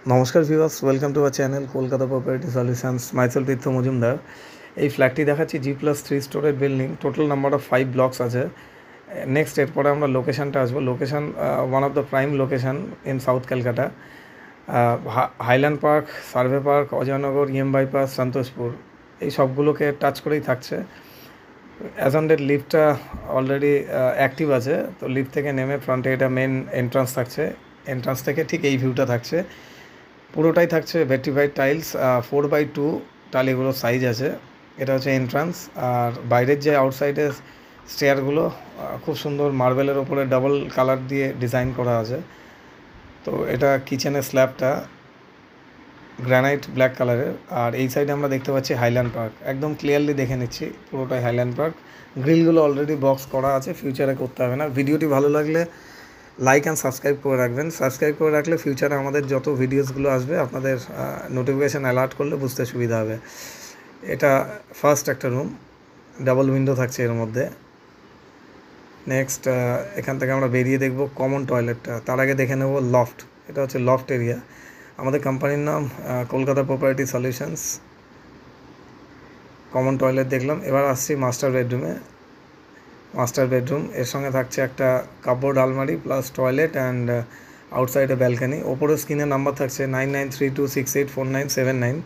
নমস্কার viewers, welcome to our channel Kolkata property solutions. Myself Tirtha Majumdar. এই ফ্ল্যাটটি দেখাচ্ছি G+3 storage building, total number of 5 blocks আছে। নেক্সট এরপরে আমরা লোকেশানটা আসবো। Location one of the prime location in south Calcutta. Highland Park, Survey Park, Ajoynagar, bypass, Santoshpur, এই সবগুলোকে টাচ করেই থাকছে। অ্যাজ অন ডেট লিফটটা অলরেডি অ্যাক্টিভ আছে, তো লিফট থেকে নেমে ফ্রন্টে এটা মেন এন্ট্রান্স থাকছে। এন্ট্রান্স থেকে ঠিক এই ভিউটা থাকছে, পুরোটাই থাকছে ভেট্রিফাইড টাইলস, 4x2 টালিগুলো সাইজ আছে। এটা হচ্ছে এন্ট্রান্স। আর বাইরের যে আউটসাইডের স্টেয়ারগুলো খুব সুন্দর মার্বেলের ওপরে ডাবল কালার দিয়ে ডিজাইন করা আছে। তো এটা কিচেনের স্ল্যাবটা গ্রানাইট ব্ল্যাক কালারের। আর এই সাইডে আমরা দেখতে পাচ্ছি হাইল্যান্ড পার্ক, একদম ক্লিয়ারলি দেখে নিচ্ছি পুরোটাই হাইল্যান্ড পার্ক। গ্রিলগুলো অলরেডি বক্স করা আছে, ফিউচারে করতে হবে না। ভিডিওটি ভালো লাগলে লাইক অ্যান্ড সাবস্ক্রাইব করে রাখবেন। সাবস্ক্রাইব করে রাখলে ফিউচারে আমাদের যত ভিডিওসগুলো আসবে আপনাদের নোটিফিকেশান অ্যালার্ট করলে বুঝতে সুবিধা হবে। এটা ফার্স্ট একটা রুম, ডাবল উইন্ডো থাকছে এর মধ্যে। নেক্সট এখান থেকে আমরা বেরিয়ে দেখব কমন টয়লেটটা। তার আগে দেখে নেব লফট। এটা হচ্ছে লফট এরিয়া। আমাদের কোম্পানির নাম Kolkata property solutions. Common toilet দেখলাম, এবার আসছি মাস্টার বেডরুমে। মাস্টার বেডরুম এর সঙ্গে থাকছে একটা কাপবোর্ড আলমারি প্লাস টয়লেট অ্যান্ড আউটসাইডে ব্যালকানি। ওপরে স্ক্রিনে নাম্বার থাকছে 9932684979।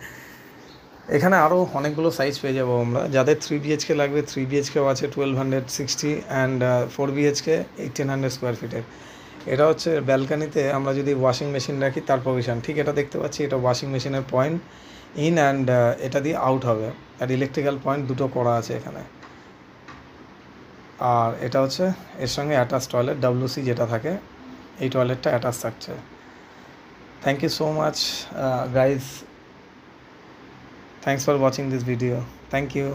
এখানে আরও অনেকগুলো সাইজ পেয়ে যাবো আমরা। যাদের 3 BHK লাগবে 3 BHKও আছে 1260, অ্যান্ড 4 BHK 1800 স্কোয়ার ফিটের। এটা হচ্ছে ব্যালকানিতে আমরা যদি ওয়াশিং মেশিন রাখি তার প্রভিশন। ঠিক এটা দেখতে পাচ্ছি, এটা ওয়াশিং মেশিনের পয়েন্ট ইন অ্যান্ড এটা দিয়ে আউট হবে। আর ইলেকট্রিক্যাল পয়েন্ট দুটো করা আছে এখানে। আর এটা হচ্ছে এর সঙ্গে অ্যাটাচ টয়লেট, WC যেটা থাকে, এই টয়লেটটা অ্যাটাচ থাকছে। Thank you so much guys, thanks for watching this video. Thank you.